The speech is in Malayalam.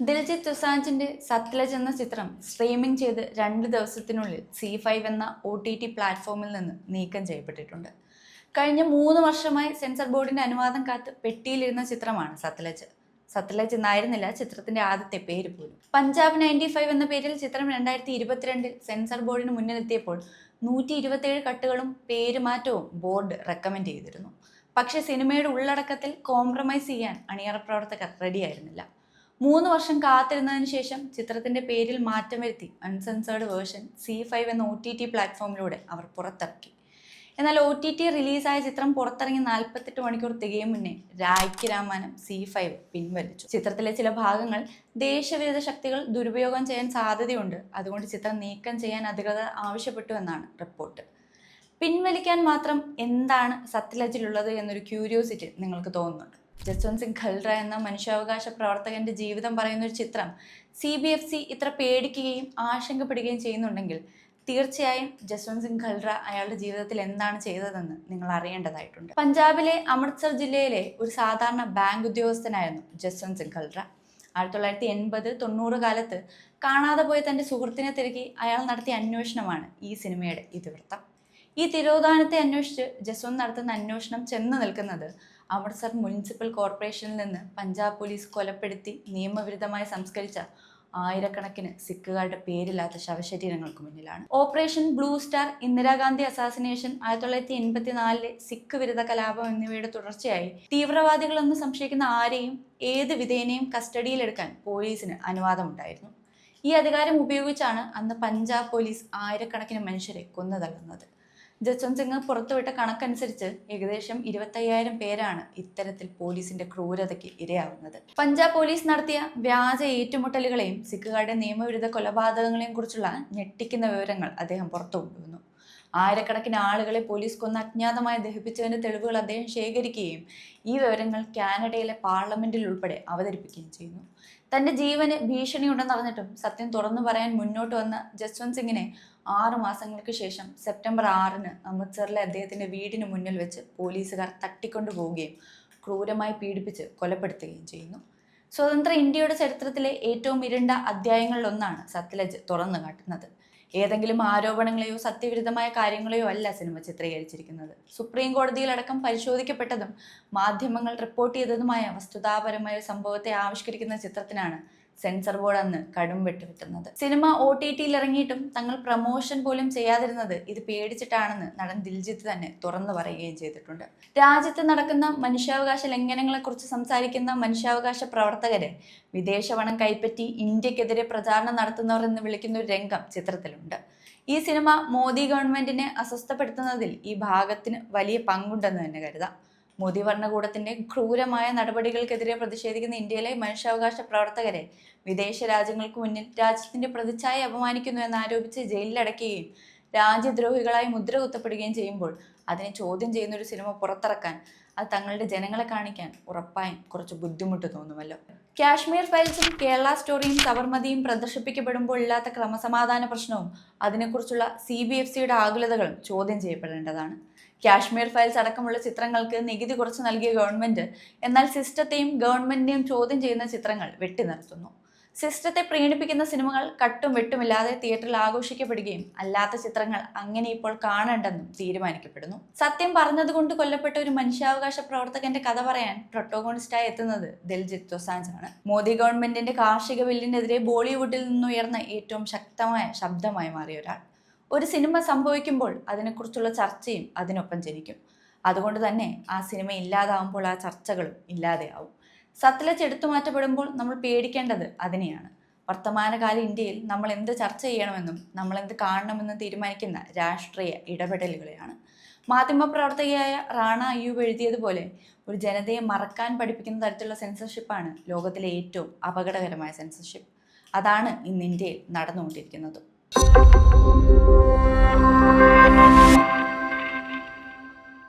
ദിൽജിത്ത് ദൊസാഞ്ചിന്റെ സത്ലജ് എന്ന ചിത്രം സ്ട്രീമിംഗ് ചെയ്ത് 2 ദിവസത്തിനുള്ളിൽ C5 എന്ന OTT പ്ലാറ്റ്ഫോമിൽ നിന്ന് നീക്കം ചെയ്യപ്പെട്ടിട്ടുണ്ട്. കഴിഞ്ഞ 3 വർഷമായി സെൻസർ ബോർഡിന്റെ അനുവാദം കാത്ത് പെട്ടിയിലിരുന്ന ചിത്രമാണ് സത്ലജ്. സത്ലജ് എന്നായിരുന്നില്ല ചിത്രത്തിന്റെ ആദ്യത്തെ പേര് പോലും. പഞ്ചാബ് 95 എന്ന പേരിൽ ചിത്രം 2022 സെൻസർ ബോർഡിന് മുന്നിലെത്തിയപ്പോൾ 127 കട്ടുകളും പേരുമാറ്റവും ബോർഡ് റെക്കമെൻഡ് ചെയ്തിരുന്നു. പക്ഷേ സിനിമയുടെ ഉള്ളടക്കത്തിൽ കോംപ്രമൈസ് ചെയ്യാൻ അണിയറ പ്രവർത്തകർ റെഡിയായിരുന്നില്ല. 3 വർഷം കാത്തിരുന്നതിന് ശേഷം ചിത്രത്തിന്റെ പേരിൽ മാറ്റം വരുത്തി അൺസെൻസേർഡ് വേർഷൻ C5 എന്ന OTT പ്ലാറ്റ്ഫോമിലൂടെ അവർ പുറത്തിറക്കി. എന്നാൽ OTT റിലീസായ ചിത്രം പുറത്തിറങ്ങി 48 മണിക്കൂർ തികയും മുന്നേ രായ്ക്ക് രാമാനം C5 പിൻവലിച്ചു. ചിത്രത്തിലെ ചില ഭാഗങ്ങൾ ദേശവിരുദ്ധ ശക്തികൾ ദുരുപയോഗം ചെയ്യാൻ സാധ്യതയുണ്ട്, അതുകൊണ്ട് ചിത്രം നീക്കം ചെയ്യാൻ അധികൃതർ ആവശ്യപ്പെട്ടു എന്നാണ് റിപ്പോർട്ട്. പിൻവലിക്കാൻ മാത്രം എന്താണ് സത്ലജിലുള്ളത് എന്നൊരു ക്യൂരിയോസിറ്റി നിങ്ങൾക്ക് തോന്നുന്നുണ്ട്. ജസ്വന്ത് സിംഗ് ഖൽറ എന്ന മനുഷ്യാവകാശ പ്രവർത്തകന്റെ ജീവിതം പറയുന്ന ഒരു ചിത്രം CBFC ഇത്ര പേടിക്കുകയും ആശങ്കപ്പെടുകയും ചെയ്യുന്നുണ്ടെങ്കിൽ തീർച്ചയായും ജസ്വന്ത് സിംഗ് ഖൽറ അയാളുടെ ജീവിതത്തിൽ എന്താണ് ചെയ്തതെന്ന് നിങ്ങൾ അറിയേണ്ടതായിട്ടുണ്ട്. പഞ്ചാബിലെ അമൃത്സർ ജില്ലയിലെ ഒരു സാധാരണ ബാങ്ക് ഉദ്യോഗസ്ഥനായിരുന്നു ജസ്വന്ത് സിംഗ് ഖൽറ. 1980-90 കാലത്ത് കാണാതെ പോയ തന്റെ സുഹൃത്തിനെ തിരക്കി അയാൾ നടത്തിയ അന്വേഷണമാണ് ഈ സിനിമയുടെ ഇതിവൃത്തം. ഈ തിരോധാനത്തെ അന്വേഷിച്ച് ജസ്വന്ത് നടത്തുന്ന അന്വേഷണം ചെന്ന് നിൽക്കുന്നത് അമൃത്സർ മുനിസിപ്പൽ കോർപ്പറേഷനിൽ നിന്ന് പഞ്ചാബ് പോലീസ് കൊലപ്പെടുത്തി നിയമവിരുദ്ധമായി സംസ്കരിച്ച ആയിരക്കണക്കിന് സിഖുകാരുടെ പേരില്ലാത്ത ശവശരീരങ്ങൾക്ക് മുന്നിലാണ്. Operation blue star, Indira Gandhi assassination, 1984 Sikh വിരുദ്ധ കലാപം എന്നിവയുടെ തുടർച്ചയായി തീവ്രവാദികളെന്ന് സംശയിക്കുന്ന ആരെയും ഏത് വിധേനയും കസ്റ്റഡിയിലെടുക്കാൻ പോലീസിന് അനുവാദമുണ്ടായിരുന്നു. ഈ അധികാരം ഉപയോഗിച്ചാണ് അന്ന് പഞ്ചാബ് പോലീസ് ആയിരക്കണക്കിന് മനുഷ്യരെ കൊന്നുതള്ളുന്നത്. ജസ്വന്ത് സിംഗ് പുറത്തുവിട്ട കണക്കനുസരിച്ച് ഏകദേശം 25,000 പേരാണ് ഇത്തരത്തിൽ പോലീസിന്റെ ക്രൂരതയ്ക്ക് ഇരയാവുന്നത്. പഞ്ചാബ് പോലീസ് നടത്തിയ വ്യാജ ഏറ്റുമുട്ടലുകളെയും സിഖുകാരുടെ നിയമവിരുദ്ധ കൊലപാതകങ്ങളെയും കുറിച്ചുള്ള ഞെട്ടിക്കുന്ന വിവരങ്ങൾ അദ്ദേഹം പുറത്തു കൊണ്ടുവന്നു. ആയിരക്കണക്കിന് ആളുകളെ പോലീസ് കൊന്ന് അജ്ഞാതമായി ദഹിപ്പിച്ചതിന്റെ തെളിവുകൾ അദ്ദേഹം ശേഖരിക്കുകയും ഈ വിവരങ്ങൾ കാനഡയിലെ പാർലമെന്റിൽ ഉൾപ്പെടെ അവതരിപ്പിക്കുകയും ചെയ്യുന്നു. തന്റെ ജീവന് ഭീഷണിയുണ്ടെന്നറിഞ്ഞിട്ടും സത്യം തുറന്നു പറയാൻ മുന്നോട്ട് വന്ന ജസ്വന്ത് സിംഗിനെ 6 മാസങ്ങൾക്ക് ശേഷം സെപ്റ്റംബർ 6-ന് അമൃത്സറിലെ അദ്ദേഹത്തിന്റെ വീടിന് മുന്നിൽ വെച്ച് പോലീസുകാർ തട്ടിക്കൊണ്ടുപോവുകയും ക്രൂരമായി പീഡിപ്പിച്ച് കൊലപ്പെടുത്തുകയും ചെയ്യുന്നു. സ്വതന്ത്ര ഇന്ത്യയുടെ ചരിത്രത്തിലെ ഏറ്റവും ഇരുണ്ട അധ്യായങ്ങളിലൊന്നാണ് സത്ലജ് തുറന്നു കാട്ടുന്നത്. ഏതെങ്കിലും ആരോപണങ്ങളെയോ സത്യവിരുദ്ധമായ കാര്യങ്ങളെയോ അല്ല സിനിമ ചിത്രീകരിച്ചിരിക്കുന്നത്. സുപ്രീം കോടതിയിലടക്കം പരിശോധിക്കപ്പെട്ടതും മാധ്യമങ്ങൾ റിപ്പോർട്ട് ചെയ്തതുമായ വസ്തുതാപരമായ സംഭവത്തെ ആവിഷ്കരിക്കുന്ന ചിത്രത്തിനാണ് സെൻസർ ബോർഡ് അന്ന് കടും വെട്ടുവിട്ടുന്നത്. സിനിമ OTTയിൽ ഇറങ്ങിയിട്ടും തങ്ങൾ പ്രമോഷൻ പോലും ചെയ്യാതിരുന്നത് ഇത് പേടിച്ചിട്ടാണെന്ന് നടൻ ദിൽജിത്ത് തന്നെ തുറന്നു പറയുകയും ചെയ്തിട്ടുണ്ട്. രാജ്യത്ത് നടക്കുന്ന മനുഷ്യാവകാശ ലംഘനങ്ങളെക്കുറിച്ച് സംസാരിക്കുന്ന മനുഷ്യാവകാശ പ്രവർത്തകരെ വിദേശ പണം കൈപ്പറ്റി ഇന്ത്യക്കെതിരെ പ്രചാരണം നടത്തുന്നവർ എന്ന് വിളിക്കുന്ന ഒരു രംഗം ചിത്രത്തിലുണ്ട്. ഈ സിനിമ മോദി ഗവൺമെന്റിനെ അസ്വസ്ഥപ്പെടുത്തുന്നതിൽ ഈ ഭാഗത്തിന് വലിയ പങ്കുണ്ടെന്ന് തന്നെ കരുതാം. മോദി ഭരണകൂടത്തിന്റെ ക്രൂരമായ നടപടികൾക്കെതിരെ പ്രതിഷേധിക്കുന്ന ഇന്ത്യയിലെ മനുഷ്യാവകാശ പ്രവർത്തകരെ വിദേശ രാജ്യങ്ങൾക്ക് മുന്നിൽ രാജ്യത്തിന്റെ പ്രതിച്ഛായ അപമാനിക്കുന്നു എന്നാരോപിച്ച് ജയിലിലടയ്ക്കുകയും രാജ്യദ്രോഹികളായി മുദ്ര കുത്തപ്പെടുകയും ചെയ്യുമ്പോൾ അതിനെ ചോദ്യം ചെയ്യുന്ന ഒരു സിനിമ പുറത്തിറക്കാൻ അത് തങ്ങളുടെ ജനങ്ങളെ കാണിക്കാൻ ഉറപ്പായും കുറച്ച് ബുദ്ധിമുട്ട് തോന്നുമല്ലോ. കാശ്മീർ ഫയൽസും കേരള സ്റ്റോറിയും സബർമതിയും പ്രദർശിപ്പിക്കപ്പെടുമ്പോൾ ഇല്ലാത്ത ക്രമസമാധാന പ്രശ്നവും അതിനെക്കുറിച്ചുള്ള CBFCയുടെ ആകുലതകളും ചോദ്യം ചെയ്യപ്പെടേണ്ടതാണ്. കാശ്മീർ ഫയൽസ് അടക്കമുള്ള ചിത്രങ്ങൾക്ക് നികുതി കുറച്ച് നൽകിയ ഗവൺമെന്റ് എന്നാൽ സിസ്റ്റത്തെയും ഗവൺമെന്റിനെയും ചോദ്യം ചെയ്യുന്ന ചിത്രങ്ങൾ വെട്ടി നിർത്തുന്നു. സിസ്റ്റത്തെ പ്രീണിപ്പിക്കുന്ന സിനിമകൾ കട്ടും വെട്ടുമില്ലാതെ തിയേറ്ററിൽ ആഘോഷിക്കപ്പെടുകയും അല്ലാത്ത ചിത്രങ്ങൾ അങ്ങനെ ഇപ്പോൾ കാണേണ്ടെന്നും തീരുമാനിക്കപ്പെടുന്നു. സത്യം പറഞ്ഞതുകൊണ്ട് കൊല്ലപ്പെട്ട ഒരു മനുഷ്യാവകാശ പ്രവർത്തകന്റെ കഥ പറയാൻ പ്രൊട്ടോഗോണിസ്റ്റായി എത്തുന്നത് ദിൽജിത്ത് ദൊസാഞ്ച് ആണ്. മോദി ഗവൺമെന്റിന്റെ കാർഷിക ബില്ലിനെതിരെ ബോളിവുഡിൽ നിന്നുയർന്ന ഏറ്റവും ശക്തമായ ശബ്ദമായി മാറിയ ഒരാൾ. ഒരു സിനിമ സംഭവിക്കുമ്പോൾ അതിനെക്കുറിച്ചുള്ള ചർച്ചയും അതിനൊപ്പം ജനിക്കും. അതുകൊണ്ട് തന്നെ ആ സിനിമ ഇല്ലാതാവുമ്പോൾ ആ ചർച്ചകളും ഇല്ലാതെയാവും. സത്ലജ് എടുത്തു മാറ്റപ്പെടുമ്പോൾ നമ്മൾ പേടിക്കേണ്ടത് അതിനെയാണ്. വർത്തമാനകാല ഇന്ത്യയിൽ നമ്മൾ എന്ത് ചർച്ച ചെയ്യണമെന്നും നമ്മൾ എന്ത് കാണണമെന്നും തീരുമാനിക്കുന്ന രാഷ്ട്രീയ ഇടപെടലുകളെയാണ്. മാധ്യമപ്രവർത്തകയായ റാണ അയ്യൂബ് എഴുതിയതുപോലെ ഒരു ജനതയെ മറക്കാൻ പഠിപ്പിക്കുന്ന തരത്തിലുള്ള സെൻസർഷിപ്പാണ് ലോകത്തിലെ ഏറ്റവും അപകടകരമായ സെൻസർഷിപ്പ്. അതാണ് ഇന്ന് ഇന്ത്യയിൽ നടന്നുകൊണ്ടിരിക്കുന്നത്.